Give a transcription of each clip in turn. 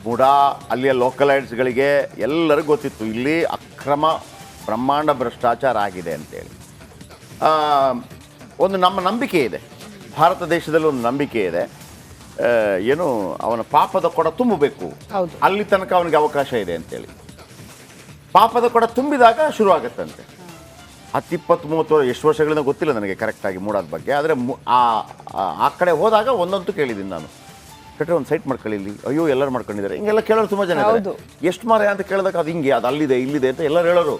ಬುಡಾ ಅಲ್ಲಿಯ ಲೋಕಲೈಟ್ಸ್ಗಳಿಗೆ ಎಲ್ಲರಿಗೂ ಗೊತ್ತಿತ್ತು ಇಲ್ಲಿ ಅಕ್ರಮ ಬ್ರಹ್ಮಾಂಡ ಭ್ರಷ್ಟಾಚಾರ ಆಗಿದೆ ಅಂತೇಳಿ. ಒಂದು ನಮ್ಮ ನಂಬಿಕೆ ಇದೆ, ಭಾರತ ದೇಶದಲ್ಲಿ ಒಂದು ನಂಬಿಕೆ ಇದೆ, ಏನು ಅವನ ಪಾಪದ ಕೊಡ ತುಂಬಬೇಕು, ಅಲ್ಲಿ ತನಕ ಅವನಿಗೆ ಅವಕಾಶ ಇದೆ ಅಂತೇಳಿ. ಪಾಪದ ಕೊಡ ತುಂಬಿದಾಗ ಶುರು ಆಗುತ್ತಂತೆ. 10-20-30 ಎಷ್ಟು ವರ್ಷಗಳಿಂದ ಗೊತ್ತಿಲ್ಲ ನನಗೆ ಕರೆಕ್ಟಾಗಿ ಮೂಡೋದ ಬಗ್ಗೆ. ಆದರೆ ಆ ಕಡೆ ಹೋದಾಗ ಒಂದಂತೂ ಕೇಳಿದ್ದೀನಿ ನಾನು, ಕಟ್ರೆ ಒಂದು ಸೈಟ್ ಮಾಡ್ಕೊಳ್ಳಿ ಇಲ್ಲಿ, ಅಯ್ಯೋ ಎಲ್ಲರೂ ಮಾಡ್ಕೊಂಡಿದ್ದಾರೆ, ಹಿಂಗೆಲ್ಲ ಕೇಳೋರು ತುಂಬ ಜನ ಇದ್ದಾರೆ. ಎಷ್ಟು ಮಾರ ಅಂತ ಕೇಳಿದಾಗ ಅದು ಹಿಂಗೆ, ಅದು ಅಲ್ಲಿದೆ ಇಲ್ಲಿದೆ ಅಂತ ಎಲ್ಲರೂ ಹೇಳೋರು.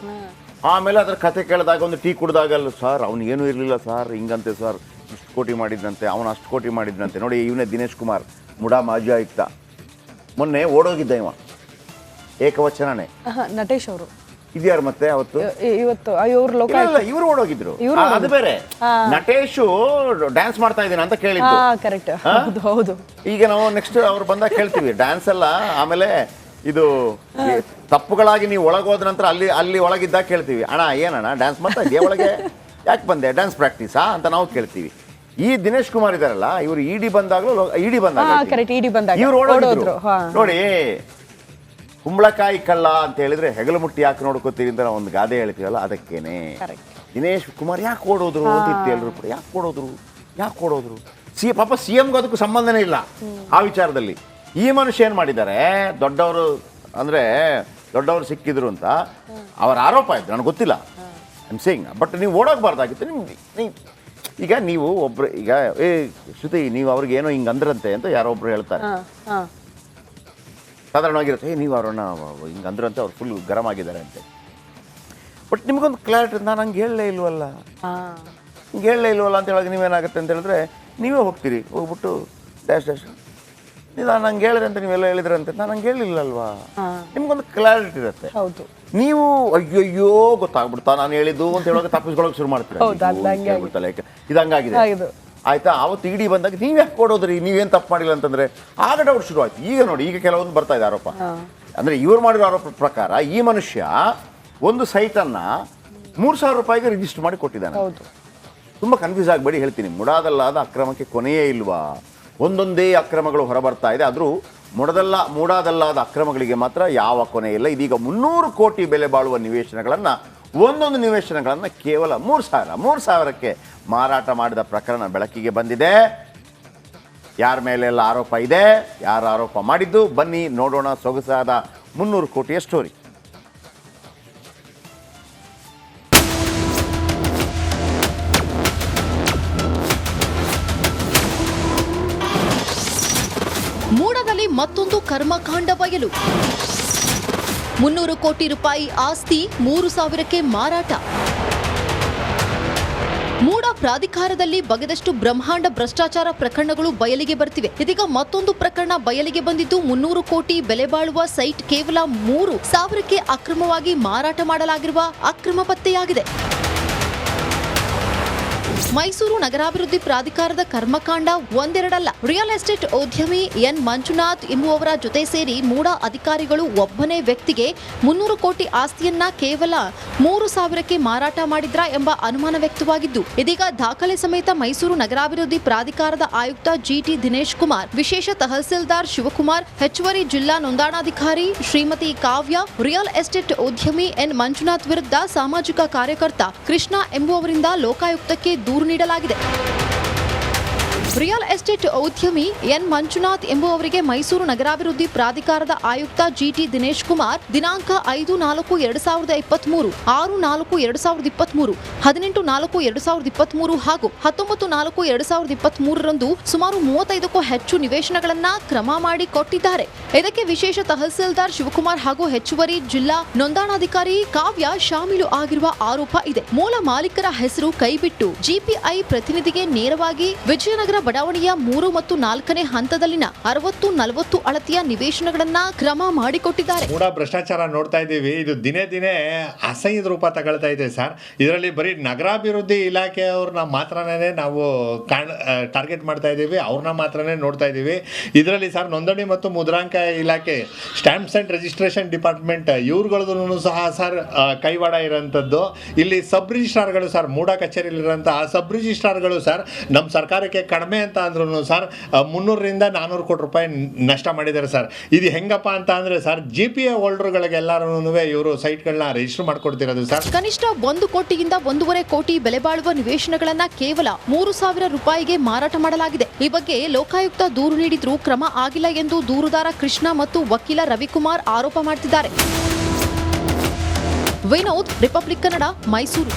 ಆಮೇಲೆ ಅದರ ಕತೆ ಕೇಳಿದಾಗ ಒಂದು ಟೀ ಕುಡಿದಾಗಲ್ಲ, ಸರ್ ಅವನಿಗೇನು ಇರಲಿಲ್ಲ ಸರ್, ಹಿಂಗಂತೆ ಸರ್, ಇಷ್ಟು ಕೋಟಿ ಮಾಡಿದ್ದಂತೆ, ಅವನು ಅಷ್ಟು ಕೋಟಿ ಮಾಡಿದ್ದಂತೆ. ನೋಡಿ ಇವನೇ ದಿನೇಶ್ ಕುಮಾರ್ ಮುಡಾ ಮಾಜಿ ಆಯುಕ್ತ, ಮೊನ್ನೆ ಓಡೋಗಿದ್ದ ಇವ, ಏಕವಚನನೇ. ನಟೇಶ್ ಅವರು ಇದ್ಯಾರು ಮತ್ತೆ ಅವತ್ತು ಇವತ್ತು ಇವರು ಓಡೋಗಿದ್ರು, ಅದು ಬೇರೆ. ನಟೇಶು ಡ್ಯಾನ್ಸ್ ಮಾಡ್ತಾ ಇದ್ದೀನಿ ಅಂತ ಕೇಳಿದ್ದು. ಕರೆಕ್ಟ್, ಹೌದು. ಈಗ ನಾವು ನೆಕ್ಸ್ಟ್ ಅವ್ರು ಬಂದಾಗ ಕೇಳ್ತೀವಿ ಡ್ಯಾನ್ಸ್ ಎಲ್ಲ, ಆಮೇಲೆ ಇದು ತಪ್ಪುಗಳಾಗಿ ನೀವು ಒಳಗೋದ ನಂತರ ಅಲ್ಲಿ ಒಳಗಿದ್ದಾಗ ಕೇಳ್ತೀವಿ, ಅಣ್ಣ ಏನಣ್ಣ ಡ್ಯಾನ್ಸ್ ಮಾಡ್ತಾ ಇದೆಯಾ ಒಳಗೆ, ಯಾಕೆ ಬಂದೆ, ಡ್ಯಾನ್ಸ್ ಪ್ರಾಕ್ಟೀಸಾ ಅಂತ ನಾವು ಕೇಳ್ತೀವಿ. ಈ ದಿನೇಶ್ ಕುಮಾರ್ ಇದಾರಲ್ಲ, ಇವರು ಇಡಿ ಬಂದಾಗಲೂ ಇವ್ರು ಓಡೋಗಿದ್ರು. ನೋಡಿ, ಕುಂಬಳಕಾಯಿ ಕಳ್ಳ ಅಂತ ಹೇಳಿದ್ರೆ ಹೆಗಲು ಮುಟ್ಟಿ ಯಾಕೆ ನೋಡ್ಕೋತೀರಿ ಅಂತ ನಾವು ಒಂದು ಗಾದೆ ಹೇಳ್ತೀವಲ್ಲ, ಅದಕ್ಕೇನೆ ದಿನೇಶ್ ಕುಮಾರ್ ಯಾಕೆ ಓಡೋದ್ರು ಅಂತ ಇತ್ತು ಎಲ್ಲರೂ ಕೂಡ. ಯಾಕೆ ಓಡೋದ್ರು ಪಾಪ CMಗೂ ಅದಕ್ಕೂ ಸಂಬಂಧನೇ ಇಲ್ಲ ಆ ವಿಚಾರದಲ್ಲಿ. ಈ ಮನುಷ್ಯ ಏನು ಮಾಡಿದ್ದಾರೆ, ದೊಡ್ಡವರು ಸಿಕ್ಕಿದ್ರು ಅಂತ ಅವರ ಆರೋಪ ಆಯ್ತು, ನನಗೆ ಗೊತ್ತಿಲ್ಲ, ಐಮ್ ಸೇಯಿಂಗ್. ಬಟ್ ನೀವು ಓಡೋಗ್ಬಾರ್ದಾಗಿತ್ತು. ಈಗ ನೀವು ಒಬ್ರು, ಈಗ ಶ್ರುತಿ ನೀವು ಅವ್ರಿಗೆ ಏನೋ ಹಿಂಗೆ ಅಂದ್ರಂತೆ ಅಂತ ಯಾರೋ ಒಬ್ರು ಹೇಳ್ತಾರೆ, ಸಾಧಾರಣವಾಗಿರುತ್ತೆ, ನೀವು ಅವ್ರನ್ನ ಹಿಂಗೆ ಅಂದ್ರಂತೆ, ಅವ್ರು ಫುಲ್ ಗರಂ ಆಗಿದ್ದಾರೆ ಅಂತ. ಬಟ್ ನಿಮಗೊಂದು ಕ್ಲಾರಿಟಿ, ನಾನು ಹಂಗೆ ಹೇಳಲೇ ಇಲ್ವಲ್ಲ ಅಂತ ಹೇಳೋಕೆ ನೀವೇನಾಗುತ್ತೆ ಅಂತ ಹೇಳಿದ್ರೆ, ನೀವೇ ಹೋಗ್ತೀರಿ, ಹೋಗ್ಬಿಟ್ಟು ಡ್ಯಾಶ್ ನಾನು ಹಂಗೆ ಹೇಳಿದ್ರೆ ಅಂತ ನೀವೆಲ್ಲ ಹೇಳಿದ್ರಂತೆ, ನಾನು ಹಂಗೆ ಹೇಳಿಲ್ಲಲ್ವಾ, ನಿಮ್ಗೊಂದು ಕ್ಲಾರಿಟಿ ಇರುತ್ತೆ. ನೀವು ಅಯ್ಯಯ್ಯೋ ಗೊತ್ತಾಗ್ಬಿಡ್ತಾ ನಾನು ಹೇಳಿದ್ದು ಅಂತ ಹೇಳೋಕೆ ತಪ್ಪಿಸ್ಕೊಳ್ಳೋಕೆ ಶುರು ಮಾಡ್ತೀರಾ, ಇದು ಹಂಗಾಗಿದೆ ಆಯ್ತಾ. ಆವತ್ತು ಇಡಿ ಬಂದಾಗ ನೀವು ಯಾಕೆ ಕೊಡೋದ್ರಿ, ನೀವೇನು ತಪ್ಪು ಮಾಡಿಲ್ಲ ಅಂತಂದರೆ ಆಗ ಡೌಟ್ ಶುರು ಆಯ್ತು. ಈಗ ನೋಡಿ, ಈಗ ಕೆಲವೊಂದು ಬರ್ತಾ ಇದೆ ಆರೋಪ, ಅಂದರೆ ಇವ್ರು ಮಾಡಿರೋ ಆರೋಪ ಪ್ರಕಾರ ಈ ಮನುಷ್ಯ ಒಂದು ಸೈಟನ್ನು 3,000 ರೂಪಾಯಿಗೆ ರಿಜಿಸ್ಟರ್ ಮಾಡಿ ಕೊಟ್ಟಿದ್ದಾನೆ. ತುಂಬ ಕನ್ಫ್ಯೂಸ್ ಆಗಬೇಡಿ, ಹೇಳ್ತೀನಿ. ಮುಡಾದಲ್ಲಾದ ಅಕ್ರಮಕ್ಕೆ ಕೊನೆಯೇ ಇಲ್ವಾ, ಒಂದೊಂದೇ ಅಕ್ರಮಗಳು ಹೊರಬರ್ತಾ ಇದೆ. ಆದರೂ ಮೂಡಾದಲ್ಲಾದ ಅಕ್ರಮಗಳಿಗೆ ಮಾತ್ರ ಯಾವ ಕೊನೆ ಇಲ್ಲ. ಇದೀಗ 300 ಕೋಟಿ ಬೆಲೆ ಬಾಳುವ ನಿವೇಶನಗಳನ್ನು, ಒಂದೊಂದು ನಿವೇಶನಗಳನ್ನು ಕೇವಲ 3,000ಕ್ಕೆ ಮಾರಾಟ ಮಾಡಿದ ಪ್ರಕರಣ ಬೆಳಕಿಗೆ ಬಂದಿದೆ. ಯಾರ ಮೇಲೆಲ್ಲ ಆರೋಪ ಇದೆ, ಯಾರು ಆರೋಪ ಮಾಡಿದ್ದು, ಬನ್ನಿ ನೋಡೋಣ ಸೊಗಸಾದ 300 ಕೋಟಿಯ ಸ್ಟೋರಿ. ಮೂಡದಲ್ಲಿ ಮತ್ತೊಂದು ಕರ್ಮಕಾಂಡ ಬಯಲು. 300 ಕೋಟಿ ರೂಪಾಯಿ ಆಸ್ತಿ 3,000ಕ್ಕೆ ಮಾರಾಟ. ಮೂಡ ಪ್ರಾಧಿಕಾರದಲ್ಲಿ ಬಗೆದಷ್ಟು ಬ್ರಹ್ಮಾಂಡ ಭ್ರಷ್ಟಾಚಾರ ಪ್ರಕರಣಗಳು ಬಯಲಿಗೆ ಬರ್ತಿವೆ. ಇದೀಗ ಮತ್ತೊಂದು ಪ್ರಕರಣ ಬಯಲಿಗೆ ಬಂದಿದ್ದು, 300 ಕೋಟಿ ಬೆಲೆ ಬಾಳುವ ಸೈಟ್ ಕೇವಲ 3,000ಕ್ಕೆ ಅಕ್ರಮವಾಗಿ ಮಾರಾಟ ಮಾಡಲಾಗಿರುವ ಅಕ್ರಮ ಪತ್ತೆಯಾಗಿದೆ. ಮೈಸೂರು ನಗರಾಭಿವೃದ್ಧಿ ಪ್ರಾಧಿಕಾರದ ಕರ್ಮಕಾಂಡ ಒಂದೆರಡಲ್ಲ. ರಿಯಲ್ ಎಸ್ಟೇಟ್ ಉದ್ಯಮಿ ಎನ್ ಮಂಜುನಾಥ್ ಎಂಬುವವರ ಜೊತೆ ಸೇರಿ ಮೂಡ ಅಧಿಕಾರಿಗಳು ಒಬ್ಬನೇ ವ್ಯಕ್ತಿಗೆ 300 ಕೋಟಿ ಆಸ್ತಿಯನ್ನ ಕೇವಲ 3,000ಕ್ಕೆ ಮಾರಾಟ ಮಾಡಿದ್ರಾ ಎಂಬ ಅನುಮಾನ ವ್ಯಕ್ತವಾಗಿದ್ದು, ಇದೀಗ ದಾಖಲೆ ಸಮೇತ ಮೈಸೂರು ನಗರಾಭಿವೃದ್ಧಿ ಪ್ರಾಧಿಕಾರದ ಆಯುಕ್ತ GT ದಿನೇಶ್ ಕುಮಾರ್, ವಿಶೇಷ ತಹಸೀಲ್ದಾರ್ ಶಿವಕುಮಾರ್, ಹೆಚ್ಚುವರಿ ಜಿಲ್ಲಾ ನೋಂದಣಾಧಿಕಾರಿ ಶ್ರೀಮತಿ ಕಾವ್ಯ, ರಿಯಲ್ ಎಸ್ಟೇಟ್ ಉದ್ಯಮಿ ಎನ್ ಮಂಜುನಾಥ್ ವಿರುದ್ಧ ಸಾಮಾಜಿಕ ಕಾರ್ಯಕರ್ತ ಕೃಷ್ಣ ಎಂಬುವವರಿಂದ ಲೋಕಾಯುಕ್ತಕ್ಕೆ ದೂರು ನೀಡಲಾಗಿದೆ. ರಿಯಲ್ ಎಸ್ಟೇಟ್ ಉದ್ಯಮಿ ಎನ್ ಮಂಜುನಾಥ್ ಎಂಬುವವರಿಗೆ ಮೈಸೂರು ನಗರಾಭಿವೃದ್ಧಿ ಪ್ರಾಧಿಕಾರದ ಆಯುಕ್ತ GT ದಿನೇಶ್ ಕುಮಾರ್ ದಿನಾಂಕ 5-4-2023, 6-4-2023, 18-4-2023 ಹಾಗೂ 19-4-2023ರಂದು ಸುಮಾರು 35ಕ್ಕೂ ಹೆಚ್ಚು ನಿವೇಶನಗಳನ್ನು ಕ್ರಮ ಮಾಡಿ ಕೊಟ್ಟಿದ್ದಾರೆ. ಇದಕ್ಕೆ ವಿಶೇಷ ತಹಸೀಲ್ದಾರ್ ಶಿವಕುಮಾರ್ ಹಾಗೂ ಹೆಚ್ಚುವರಿ ಜಿಲ್ಲಾ ನೋಂದಣಾಧಿಕಾರಿ ಕಾವ್ಯ ಶಾಮೀಲು ಆಗಿರುವ ಆರೋಪ ಇದೆ. ಮೂಲ ಮಾಲೀಕರ ಹೆಸರು ಕೈಬಿಟ್ಟು GPI ಪ್ರತಿನಿಧಿಗೆ ನೇರವಾಗಿ ವಿಜಯನಗರ ಬಡಾವಣೆಯ 3 ಮತ್ತು 4ನೇ ಹಂತದಲ್ಲಿನ 60-40 ಅಳತೆಯ ನಿವೇಶನಗಳನ್ನ ಕ್ರಮ ಮಾಡಿಕೊಟ್ಟಿದ್ದಾರೆ. ಮೂಡ ಭ್ರಷ್ಟಾಚಾರ ನೋಡ್ತಾ ಇದ್ದೀವಿ. ಇದು ದಿನೇ ದಿನೇ ಅಸಹ್ಯದ ರೂಪ ತಗೊಳ್ತಾ ಇದೆ ಸರ್. ಇದರಲ್ಲಿ ಬರೀ ನಗರಾಭಿವೃದ್ಧಿ ಇಲಾಖೆಯವ್ರನ್ನ ಮಾತ್ರನೇ ನಾವು ಟಾರ್ಗೆಟ್ ಮಾಡ್ತಾ ಇದ್ದೀವಿ, ಅವ್ರನ್ನ ಮಾತ್ರನೇ ನೋಡ್ತಾ ಇದ್ದೀವಿ. ಇದರಲ್ಲಿ ಸರ್ ನೋಂದಣಿ ಮತ್ತು ಮುದ್ರಾಂಕ ಇಲಾಖೆ, ಸ್ಟ್ಯಾಂಪ್ಸ್ ಅಂಡ್ ರಿಜಿಸ್ಟ್ರೇಷನ್ ಡಿಪಾರ್ಟ್ಮೆಂಟ್ ಇವ್ರುಗಳೂ ಸಹ ಸರ್ ಕೈವಾಡ ಇರೋಂಥದ್ದು. ಇಲ್ಲಿ ಸಬ್ ರಿಜಿಸ್ಟ್ರಾರ್ಗಳು ಸರ್, ಮೂಡ ಕಚೇರಿಯಲ್ಲಿರೋಂಥ ಸಬ್ ರಿಜಿಸ್ಟ್ರಾರ್ಗಳು ಸರ್ ನಮ್ಮ ಸರ್ಕಾರಕ್ಕೆ ಕಡಿಮೆ ಕಡಿಮೆ ಅಂತ ಅಂದ್ರೂ ಸರ್ 300ರಿಂದ 400 ಕೋಟಿ ರೂಪಾಯಿ ನಷ್ಟ ಮಾಡಿದ್ದಾರೆ ಸರ್. ಇದು ಹೆಂಗಪ್ಪ ಅಂತ ಅಂದರೆ ಸರ್ GPA ಹೋಲ್ಡರ್ಗಳಿಗೆಲ್ಲರೂ ಇವರು ಸೈಟ್ಗಳನ್ನ ರಿಜಿಸ್ಟರ್ ಮಾಡ್ಕೊಡ್ತಿರೋದು ಸರ್. ಕನಿಷ್ಠ 1 ಕೋಟಿಯಿಂದ 1.5 ಕೋಟಿ ಬೆಲೆ ಬಾಳುವ ನಿವೇಶನಗಳನ್ನ ಕೇವಲ 3,000 ರೂಪಾಯಿಗೆ ಮಾರಾಟ ಮಾಡಲಾಗಿದೆ. ಈ ಬಗ್ಗೆ ಲೋಕಾಯುಕ್ತ ದೂರು ನೀಡಿದ್ರೂ ಕ್ರಮ ಆಗಿಲ್ಲ ಎಂದು ದೂರುದಾರ ಕೃಷ್ಣ ಮತ್ತು ವಕೀಲ ರವಿಕುಮಾರ್ ಆರೋಪ ಮಾಡ್ತಿದ್ದಾರೆ. ವಿನೋದ್, ರಿಪಬ್ಲಿಕ್ ಕನ್ನಡ, ಮೈಸೂರು.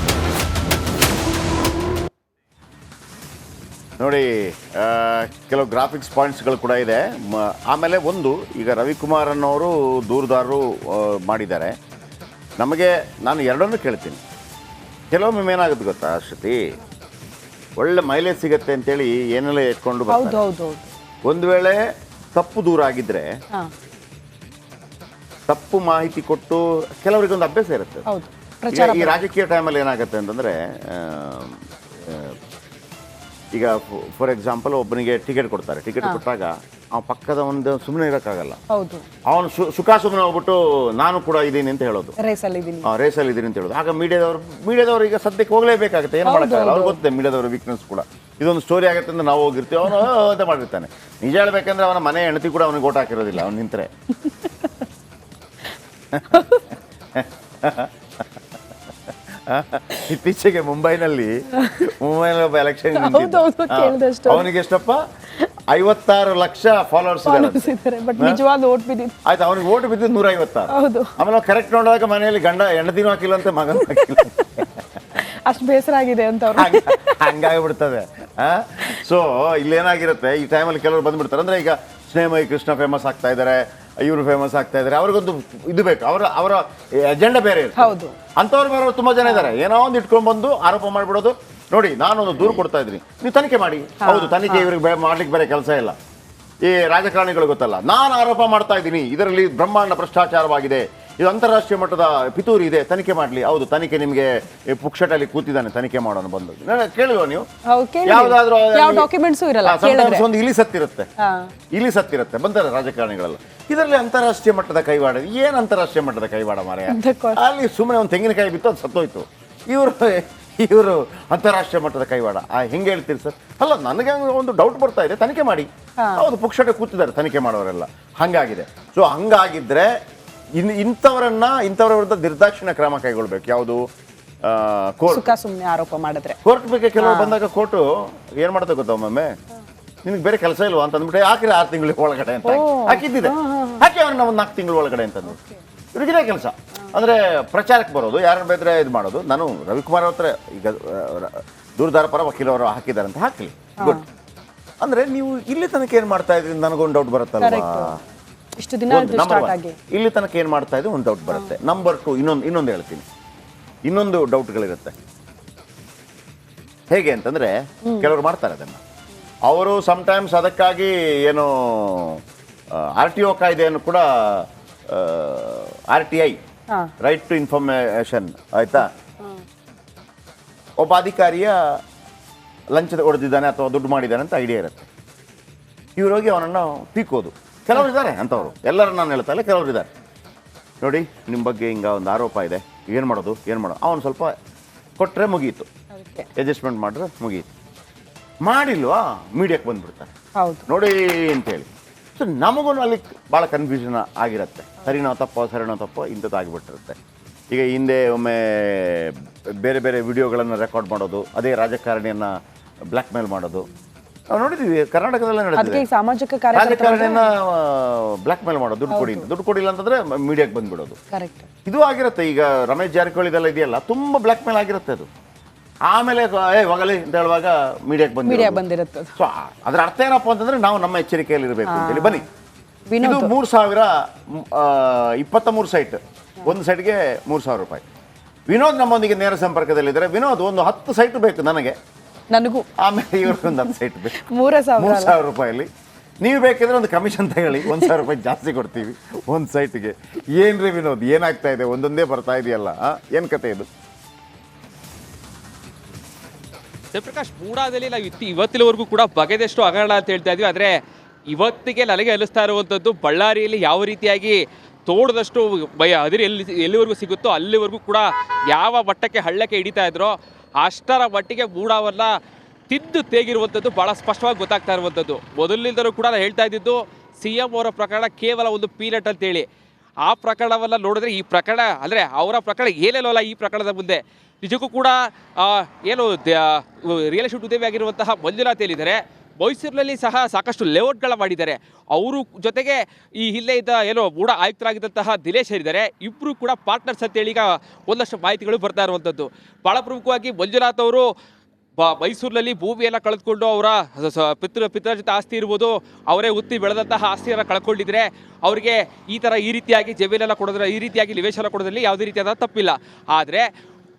ನೋಡಿ, ಕೆಲವು ಗ್ರಾಫಿಕ್ಸ್ ಪಾಯಿಂಟ್ಸ್ಗಳು ಕೂಡ ಇದೆ. ಆಮೇಲೆ ಒಂದು, ಈಗ ರವಿಕುಮಾರ್ ಅನ್ನೋರು ದೂರುದಾರರು ಮಾಡಿದ್ದಾರೆ. ನಾನು ಎರಡನ್ನೂ ಕೇಳ್ತೀನಿ. ಕೆಲವೊಮ್ಮೆ ಏನಾಗುತ್ತೆ ಗೊತ್ತಾ ಶ್ರುತಿ, ಒಳ್ಳೆ ಮೈಲೇಜ್ ಸಿಗತ್ತೆ ಅಂತೇಳಿ ಏನೆಲ್ಲ ಇಟ್ಕೊಂಡು ಬರ್ತಾರೆ. ಒಂದು ವೇಳೆ ತಪ್ಪು ದೂರ ಆಗಿದ್ರೆ ತಪ್ಪು ಮಾಹಿತಿ ಕೊಟ್ಟು ಕೆಲವರಿಗೆ ಒಂದು ಅಭ್ಯಾಸ ಇರುತ್ತೆ. ಈ ರಾಜಕೀಯ ಟೈಮಲ್ಲಿ ಏನಾಗುತ್ತೆ ಅಂತಂದರೆ, ಈಗ ಫಾರ್ ಎಕ್ಸಾಂಪಲ್ ಒಬ್ಬನಿಗೆ ಟಿಕೆಟ್ ಕೊಡ್ತಾರೆ. ಟಿಕೆಟ್ ಕೊಟ್ಟಾಗ ಅವ್ನು ಪಕ್ಕದ ಒಂದು ಸುಮ್ಮನೆ ಇರೋಕ್ಕಾಗಲ್ಲ. ಅವನು ಸುಮ್ಮನೆ ಹೋಗ್ಬಿಟ್ಟು ನಾನು ಕೂಡ ಇದ್ದೀನಿ ಅಂತ ಹೇಳೋದು, ರೇಸಲ್ಲಿ ಇದ್ದೀನಿ ಅಂತ ಹೇಳೋದು. ಆಗ ಮೀಡಿಯಾದವರು ಈಗ ಸದ್ಯಕ್ಕೆ ಹೋಗಲೇಬೇಕಾಗುತ್ತೆ, ಏನು ಮಾಡೋಕ್ಕಾಗಲ್ಲ. ಅವ್ರಿಗೆ ಗೊತ್ತಿದೆ ಮೀಡಿಯಾದವ್ರ ವೀಕ್ನೆಸ್ ಕೂಡ. ಇದೊಂದು ಸ್ಟೋರಿ ಆಗುತ್ತೆ ಅಂತ ನಾವು ಹೋಗಿರ್ತೀವಿ, ಅವನು ಅಂತ ಮಾಡಿರ್ತಾನೆ. ನಿಜ ಹೇಳ್ಬೇಕಂದ್ರೆ ಅವನ ಮನೆ ಹೆಂಡತಿ ಕೂಡ ಅವನಿಗೆ ಓಟ್ ಹಾಕಿರೋದಿಲ್ಲ, ಅವ್ನು ನಿಂತರೆ. ಇತ್ತೀಚೆಗೆ ಮುಂಬೈನಲ್ಲಿ ಒಬ್ಬ ಎಲೆಕ್ಷನ್ ಅವನಿಗೆ ಎಷ್ಟಪ್ಪ 56 ಲಕ್ಷ ಫಾಲೋವರ್ಸ್ ಇದ್ದಾರೆ. ಆಯ್ತು, ಅವನಿಗೆ ಓಟ್ ಬಿದ್ದಿದ್ದು 156. ಆಮೇಲೆ ಕರೆಕ್ಟ್ ನೋಡಿದಾಗ ಮನೆಯಲ್ಲಿ ಗಂಡ ಹೆಂಡತಿನೂ ಹಾಕಿಲ್ಲ ಅಂತ ಮಗನೂ ಹಾಕಿಲ್ಲ. ಅಷ್ಟು ಬೇಸರ ಆಗಿದೆ ಅಂತ ಹಂಗಾಗಿಬಿಡ್ತದೆ. ಸೊ ಇಲ್ಲೇನಾಗಿರುತ್ತೆ, ಈ ಟೈಮಲ್ಲಿ ಕೆಲವರು ಬಂದ್ಬಿಡ್ತಾರೆ. ಅಂದ್ರೆ ಈಗ ಸ್ನೇಹಮಯಿ ಕೃಷ್ಣ ಫೇಮಸ್ ಆಗ್ತಾ ಇದ್ದಾರೆ, ಇವರು ಫೇಮಸ್ ಆಗ್ತಾ ಇದ್ದಾರೆ. ಅವ್ರಿಗೊಂದು ಇದು ಬೇಕು, ಅವರ ಅಜೆಂಡಾ ಬೇರೆ ಇರುತ್ತೆ. ಅಂಥವ್ರು ಬೇರೆ ತುಂಬಾ ಜನ ಇದ್ದಾರೆ. ಏನೋ ಒಂದು ಇಟ್ಕೊಂಡ್ ಬಂದು ಆರೋಪ ಮಾಡ್ಬಿಡೋದು. ನೋಡಿ, ನಾನೊಂದು ದೂರು ಕೊಡ್ತಾ ಇದ್ದೀನಿ, ನೀವು ತನಿಖೆ ಮಾಡಿ. ಹೌದು, ತನಿಖೆ ಇವ್ರಿಗೆ ಮಾಡ್ಲಿಕ್ಕೆ ಬೇರೆ ಕೆಲಸ ಇಲ್ಲ. ಈ ರಾಜಕಾರಣಿಗಳು ಗೊತ್ತಲ್ಲ, ನಾನು ಆರೋಪ ಮಾಡ್ತಾ ಇದ್ದೀನಿ, ಇದರಲ್ಲಿ ಬ್ರಹ್ಮಾಂಡ ಭ್ರಷ್ಟಾಚಾರವಾಗಿದೆ, ಇದು ಅಂತಾರಾಷ್ಟ್ರೀಯ ಮಟ್ಟದ ಪಿತೂರಿ ಇದೆ, ತನಿಖೆ ಮಾಡಲಿ. ಹೌದು, ತನಿಖೆ ನಿಮಗೆ ಪುಕ್ಷಟಲ್ಲಿ ಕೂತಿದ್ದಾನೆ, ತನಿಖೆ ಮಾಡೋಣ ಬಂದು. ಕೇಳಿಲ್ವ ನೀವು? ಯಾವ್ದಾದ್ರು ಒಂದು ಇಲಿ ಸತ್ತಿರುತ್ತೆ ಬಂತಾರೆ ರಾಜಕಾರಣಿಗಳೆಲ್ಲ. ಇದರಲ್ಲಿ ಅಂತಾರಾಷ್ಟ್ರೀಯ ಮಟ್ಟದ ಕೈವಾಡ. ಏನು ಅಂತಾರಾಷ್ಟ್ರೀಯ ಮಟ್ಟದ ಕೈವಾಡ ಮಾರಾಯ? ಅಲ್ಲಿ ಸುಮ್ಮನೆ ಒಂದು ತೆಂಗಿನಕಾಯಿ ಬಿತ್ತು, ಅದು ಸತ್ತೋಯ್ತು. ಇವರು ಅಂತಾರಾಷ್ಟ್ರೀಯ ಮಟ್ಟದ ಕೈವಾಡ ಹೆಂಗೆ ಹೇಳ್ತೀರಿ ಸರ್? ಅಲ್ಲ, ನನಗೆ ಒಂದು ಡೌಟ್ ಬರ್ತಾ ಇದೆ, ತನಿಖೆ ಮಾಡಿ. ಹೌದು, ಪುಕ್ಷಟೆ ಕೂತಿದ್ದಾರೆ ತನಿಖೆ ಮಾಡೋರೆಲ್ಲ. ಹಂಗಾಗಿದೆ. ಸೊ ಹಂಗಾಗಿದ್ರೆ ಇಂಥವರ ವಿರುದ್ಧ ನಿರ್ದಾಕ್ಷಿಣ್ಯ ಕ್ರಮ ಕೈಗೊಳ್ಬೇಕು. ಯಾವುದು? ಸುಮ್ಮನೆ ಆರೋಪ ಮಾಡಿದ್ರೆ ಕೋರ್ಟ್ ಬಗ್ಗೆ ಕೆಲವರು ಬಂದಾಗ ಕೋರ್ಟು ಏನ್ ಮಾಡ್ತಾ ಗೊತ್ತಾ, ಒಮ್ಮೊಮ್ಮೆ ನಿನಗೆ ಬೇರೆ ಕೆಲಸ ಇಲ್ವಾ ಅಂತ ಅಂದ್ಬಿಟ್ಟು ಹಾಕಿರಿ 6 ತಿಂಗಳ ಒಳಗಡೆ ಅಂತ ಹಾಕಿದ್ದಿದೆ. ಹಾಕಿ ಅವ್ರನ್ನ ಒಂದು 4 ತಿಂಗಳ ಒಳಗಡೆ ಅಂತಂದು ಇವ್ರಿಗಿದೇ ಕೆಲಸ. ಅಂದ್ರೆ ಪ್ರಚಾರಕ್ಕೆ ಬರೋದು, ಯಾರು ಬೇದ್ರೆ ಇದು ಮಾಡೋದು. ನಾನು ರವಿಕುಮಾರ್ ಹತ್ರ ಈಗ ದೂರದಾರ ಪರ ವಕೀಲವರು ಹಾಕಿದ್ದಾರೆ ಅಂತ ಹಾಕಲಿ, ಗುಡ್. ಅಂದ್ರೆ ನೀವು ಇಲ್ಲಿ ತನಕ ಏನ್ ಮಾಡ್ತಾ ಇದ್ರಿ ನನಗೊಂದು ಡೌಟ್ ಬರುತ್ತಲ್ವಾ? ಇಲ್ಲಿ ತನಕ ಏನ್ ಮಾಡ್ತಾ ಇದ್ರಿ ಒಂದು ಡೌಟ್ ಬರುತ್ತೆ. ನಂಬರ್ 2, ಇನ್ನೊಂದು ಹೇಳ್ತೀನಿ. ಇನ್ನೊಂದು ಡೌಟ್ಗಳಿರುತ್ತೆ. ಹೇಗೆ ಅಂತಂದ್ರೆ, ಕೆಲವರು ಮಾಡ್ತಾರೆ ಅದನ್ನ. ಅವರು ಸಮ್ಟೈಮ್ಸ್ ಅದಕ್ಕಾಗಿ ಏನು RTO ಕಾಯ್ದೆಯನ್ನು ಕೂಡ, RTI, ರೈಟ್ ಟು ಇನ್ಫಾರ್ಮೇಶನ್, ಆಯ್ತಾ, ಒಬ್ಬ ಅಧಿಕಾರಿಯ ಲಂಚದ ಹೊಡೆದಿದ್ದಾನೆ ಅಥವಾ ದುಡ್ಡು ಮಾಡಿದ್ದಾನೆ ಅಂತ ಐಡಿಯಾ ಇರುತ್ತೆ. ಇವ್ರು ಹೋಗಿ ಅವನನ್ನು ಪೀಕೋದು. ಕೆಲವರು ಇದ್ದಾರೆ ಅಂಥವ್ರು, ಎಲ್ಲರೂ ನಾನು ಹೇಳ್ತಾ ಇಲ್ಲ, ಕೆಲವರು ಇದ್ದಾರೆ. ನೋಡಿ, ನಿಮ್ಮ ಬಗ್ಗೆ ಹಿಂಗ ಒಂದು ಆರೋಪ ಇದೆ, ಏನು ಮಾಡೋದು ಅವನು ಸ್ವಲ್ಪ ಕೊಟ್ಟರೆ ಮುಗೀತು, ಅಡ್ಜಸ್ಟ್ಮೆಂಟ್ ಮಾಡಿದ್ರೆ ಮುಗೀತು. ಮಾಡಿಲ್ವಾ ಮೀಡಿಯಾಕ್ಕೆ ಬಂದ್ಬಿಡ್ತಾರೆ ನೋಡಿ ಅಂತೇಳಿ. ಸೊ ನಮಗೂ ಅಲ್ಲಿ ಭಾಳ ಕನ್ಫ್ಯೂಷನ್ ಆಗಿರುತ್ತೆ. ಸರಿನೋ ತಪ್ಪೋ ಇಂಥದ್ದು ಆಗಿಬಿಟ್ಟಿರುತ್ತೆ. ಈಗ ಹಿಂದೆ ಒಮ್ಮೆ ಬೇರೆ ಬೇರೆ ವಿಡಿಯೋಗಳನ್ನು ರೆಕಾರ್ಡ್ ಮಾಡೋದು, ಅದೇ ರಾಜಕಾರಣಿಯನ್ನು ಬ್ಲ್ಯಾಕ್ ಮೇಲ್ ಮಾಡೋದು ನಾವು ನೋಡಿದ್ದೀವಿ. ಕರ್ನಾಟಕದಲ್ಲೇ ನಡೆದಿದೆ. ರಾಜಕಾರಣಿಯನ್ನ ಬ್ಲ್ಯಾಕ್ ಮೇಲ್ ಮಾಡೋದು, ದುಡ್ಡು ಕೊಡಿಲ್ಲ ಅಂತಂದ್ರೆ ಮೀಡಿಯಾಕ್ಕೆ ಬಂದ್ಬಿಡೋದು. ಇದು ಆಗಿರುತ್ತೆ. ಈಗ ರಮೇಶ್ ಜಾರಕಿಹೊಳಿ ಇದೆಲ್ಲ ಇದೆಯಲ್ಲ, ತುಂಬ ಬ್ಲ್ಯಾಕ್ ಮೇಲ್ ಆಗಿರುತ್ತೆ ಅದು. ಆಮೇಲೆ ಹೋಗಲಿ ಅಂತ ಹೇಳುವಾಗ ಮೀಡಿಯಾಕ್ಕೆ ಬಂದಿರುತ್ತೆ. ಸೊ ಅದರ ಅರ್ಥ ಏನಪ್ಪ ಅಂತಂದ್ರೆ ನಾವು ನಮ್ಮ ಎಚ್ಚರಿಕೆಯಲ್ಲಿ ಇರಬೇಕು ಅಂತೇಳಿ. ಬನ್ನಿ, ಇದು 3023 ಸೈಟ್, ಒಂದು ಸೈಟ್ಗೆ 3000 ರೂಪಾಯಿ. ವಿನೋದ್ ನಮ್ಮೊಂದಿಗೆ ನೇರ ಸಂಪರ್ಕದಲ್ಲಿದ್ದಾರೆ. ವಿನೋದ್, ಒಂದು 10 ಸೈಟ್ ಬೇಕು ನನಗೂ, ಆಮೇಲೆ ಇವ್ರಿಗೊಂದು 10 ಸೈಟ್ ಬೇಕು 3000 ರೂಪಾಯಲ್ಲಿ. ನೀವು ಬೇಕಿದ್ರೆ ಒಂದು ಕಮಿಷನ್ ತಗೊಳ್ಳಿ, 1000 ರೂಪಾಯಿ ಜಾಸ್ತಿ ಕೊಡ್ತೀವಿ ಒಂದು ಸೈಟ್ಗೆ. ಏನ್ರಿ ವಿನೋದ್, ಏನಾಗ್ತಾ ಇದೆ? ಒಂದೊಂದೇ ಬರ್ತಾ ಇದೆಯಲ್ಲ, ಏನು ಕತೆ ಇದು? ಜಯಪ್ರಕಾಶ್, ಮೂಡಾದಲ್ಲಿ ನಾವು ಇವತ್ತಿನವರೆಗೂ ಕೂಡ ಬಗೆದಷ್ಟು ಹಗರಣ ಅಂತ ಹೇಳ್ತಾ ಇದ್ವಿ. ಆದರೆ ಇವತ್ತಿಗೆ ನನಗೆ ಅನಿಸ್ತಾ ಇರುವಂಥದ್ದು, ಬಳ್ಳಾರಿಯಲ್ಲಿ ಯಾವ ರೀತಿಯಾಗಿ ತೋಡದಷ್ಟು ಅದಿರು ಎಲ್ಲಿವರೆಗೂ ಸಿಗುತ್ತೋ ಅಲ್ಲಿವರೆಗೂ ಕೂಡ ಯಾವ ಮಟ್ಟಕ್ಕೆ ಹಳ್ಳಕ್ಕೆ ಹಿಡಿತಾ ಇದ್ರೋ ಅಷ್ಟರ ಮಟ್ಟಿಗೆ ಮೂಡಾವನ್ನ ತಿದ್ದು ತೇಗಿರುವಂಥದ್ದು ಭಾಳ ಸ್ಪಷ್ಟವಾಗಿ ಗೊತ್ತಾಗ್ತಾ ಇರುವಂಥದ್ದು. ಮೊದಲಿನಿಂದಲೂ ಕೂಡ ನಾನು ಹೇಳ್ತಾ ಇದ್ದಿದ್ದು CM ಅವರ ಪ್ರಕರಣ ಕೇವಲ ಒಂದು ಪೀನಟ್ ಅಂತೇಳಿ. ಆ ಪ್ರಕರಣವನ್ನು ನೋಡಿದ್ರೆ ಈ ಪ್ರಕರಣ ಅಂದರೆ ಅವರ ಪ್ರಕರಣ ಏನೇನಲ್ಲ ಈ ಪ್ರಕರಣದ ಮುಂದೆ. ನಿಜಕ್ಕೂ ಕೂಡ ಏನು ರಿಯಲ್ ಎಸ್ಟೇಟ್ ಉದ್ಯಮಿ ಆಗಿರುವಂತಹ ಮಂಜುನಾಥ್ ಹೇಳಿದ್ದಾರೆ, ಮೈಸೂರಿನಲ್ಲಿ ಸಹ ಸಾಕಷ್ಟು ಲೇಔಟ್ಗಳ ಮಾಡಿದ್ದಾರೆ. ಅವರು ಜೊತೆಗೆ ಈ ಹಿಂದೆ ಇದ್ದ ಏನೋ ಮೂಡ ಆಯುಕ್ತರಾಗಿದ್ದಂತಹ ದಿನೇಶ್ ಹೇಳಿದ್ದಾರೆ. ಇಬ್ಬರು ಕೂಡ ಪಾರ್ಟ್ನರ್ಸ್ ಅಂತೇಳಿ ಈಗ ಒಂದಷ್ಟು ಮಾಹಿತಿಗಳು ಬರ್ತಾ ಇರುವಂಥದ್ದು. ಭಾಳ ಪ್ರಮುಖವಾಗಿ ಮಂಜುನಾಥ್ ಅವರು ಮೈಸೂರಿನಲ್ಲಿ ಭೂಮಿಯೆಲ್ಲ ಕಳೆದುಕೊಂಡು ಅವರ ಪಿತೃಜಿತ ಆಸ್ತಿ ಇರ್ಬೋದು, ಅವರೇ ಉತ್ತಿ ಬೆಳೆದಂತಹ ಆಸ್ತಿಯನ್ನು ಕಳ್ಕೊಂಡಿದ್ರೆ ಅವರಿಗೆ ಈ ರೀತಿಯಾಗಿ ಜಮೀನೆಲ್ಲ ಕೊಡೋದ್ರೆ, ಈ ರೀತಿಯಾಗಿ ನಿವೇಶನ ಕೊಡೋದ್ರಲ್ಲಿ ಯಾವುದೇ ರೀತಿಯಾದ ತಪ್ಪಿಲ್ಲ. ಆದರೆ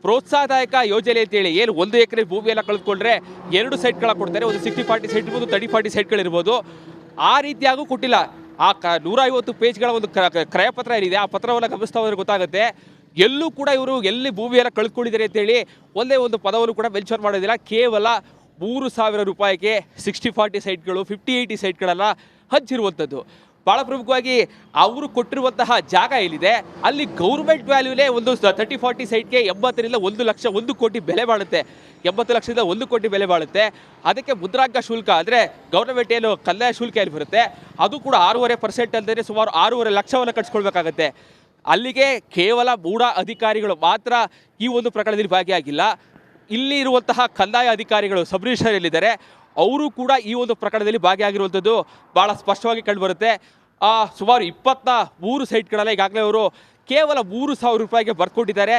ಪ್ರೋತ್ಸಾಹದಾಯಕ ಯೋಜನೆ ಅಂತೇಳಿ ಏನು 1 ಎಕರೆ ಭೂಮಿಯೆಲ್ಲ ಕಳೆದುಕೊಂಡ್ರೆ 2 ಸೈಟ್ಗಳ ಕೊಡ್ತಾರೆ. ಒಂದು 60-40 ಸೈಟ್ ಇರ್ಬೋದು, 30-40 ಸೈಟ್ಗಳಿರ್ಬೋದು. ಆ ರೀತಿಯಾಗೂ ಕೊಟ್ಟಿಲ್ಲ. ಆ 150 ಪೇಜ್ಗಳ ಒಂದು ಕ್ರಯಪತ್ರ ಏನಿದೆ, ಆ ಪತ್ರವನ್ನು ಗಮನಿಸ್ತಾ ಹೋದ್ರೆ ಗೊತ್ತಾಗುತ್ತೆ ಎಲ್ಲೂ ಕೂಡ ಇವರು ಎಲ್ಲಿ ಭೂಮಿಯನ್ನು ಕಳ್ಕೊಂಡಿದ್ದಾರೆ ಅಂತೇಳಿ ಒಂದೇ ಒಂದು ಪದವನ್ನು ಕೂಡ ಮೆನ್ಷನ್ ಮಾಡೋದಿಲ್ಲ. ಕೇವಲ 3,000 ರೂಪಾಯಿಗೆ 60-40 ಸೈಟ್ಗಳು, 50-80 ಸೈಟ್ಗಳೆಲ್ಲ ಹಂಚಿರುವಂಥದ್ದು. ಭಾಳ ಪ್ರಮುಖವಾಗಿ ಅವರು ಕೊಟ್ಟಿರುವಂತಹ ಜಾಗ ಏನಿದೆ ಅಲ್ಲಿ ಗೌರ್ಮೆಂಟ್ ವ್ಯಾಲ್ಯೂನೇ ಒಂದು 30-40 ಸೈಟ್ಗೆ 80ರಿಂದ 1 ಲಕ್ಷ 1 ಕೋಟಿ ಬೆಲೆ ಬಾಳುತ್ತೆ. 80 ಲಕ್ಷದಿಂದ 1 ಕೋಟಿ ಬೆಲೆ ಬಾಳುತ್ತೆ. ಅದಕ್ಕೆ ಮುದ್ರಾಂಕ ಶುಲ್ಕ ಅಂದರೆ ಗೌರ್ಮೆಂಟ್ ಏನು ಕಂದಾಯ ಶುಲ್ಕ ಏನು ಬರುತ್ತೆ ಅದು ಕೂಡ 6.5% ಅಂದರೆ ಸುಮಾರು 6.5 ಲಕ್ಷವನ್ನು ಕಟ್ಸ್ಕೊಳ್ಬೇಕಾಗತ್ತೆ. ಅಲ್ಲಿಗೆ ಕೇವಲ ಮೂಡ ಅಧಿಕಾರಿಗಳು ಮಾತ್ರ ಈ ಒಂದು ಪ್ರಕರಣದಲ್ಲಿ ಭಾಗಿಯಾಗಿಲ್ಲ. ಇಲ್ಲಿ ಇರುವಂತಹ ಕಂದಾಯ ಅಧಿಕಾರಿಗಳು ಸಬ್ ರಿಜಿಸ್ಟ್ರಾರ್ ಎಲ್ಲಿದ್ದಾರೆ ಅವರು ಕೂಡ ಈ ಒಂದು ಪ್ರಕರಣದಲ್ಲಿ ಭಾಗಿಯಾಗಿರುವಂಥದ್ದು ಭಾಳ ಸ್ಪಷ್ಟವಾಗಿ ಕಂಡುಬರುತ್ತೆ. ಸುಮಾರು 23 ಸೈಟ್ಗಳೆಲ್ಲ ಈಗಾಗಲೇ ಅವರು ಕೇವಲ 3,000 ರೂಪಾಯಿಗೆ ಬರ್ಕೊಂಡಿದ್ದಾರೆ.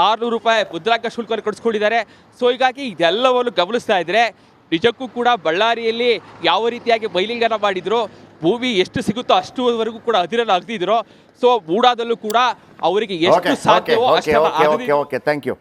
600 ರೂಪಾಯಿ ಮುದ್ರಾಂಕ ಶುಲ್ಕವನ್ನು ಕಟ್ಸ್ಕೊಂಡಿದ್ದಾರೆ. ಸೊ ಹೀಗಾಗಿ ಇದೆಲ್ಲವನ್ನು ಗಮನಿಸ್ತಾ ಇದ್ದರೆ ನಿಜಕ್ಕೂ ಕೂಡ ಬಳ್ಳಾರಿಯಲ್ಲಿ ಯಾವ ರೀತಿಯಾಗಿ ಬೈಲಿಂಗನ್ನು ಮಾಡಿದ್ರು, ಭೂಮಿ ಎಷ್ಟು ಸಿಗುತ್ತೋ ಅಷ್ಟುವರೆಗೂ ಕೂಡ ಅದಿರನ್ನು ಅಗದಿದ್ರು. ಸೊ ಮೂಡಾದಲ್ಲೂ ಕೂಡ ಅವರಿಗೆ ಎಷ್ಟು ಸಾಧ್ಯವೋ ಅಷ್ಟೆಲ್ಲ ಓಕೆ ಥ್ಯಾಂಕ್ ಯು.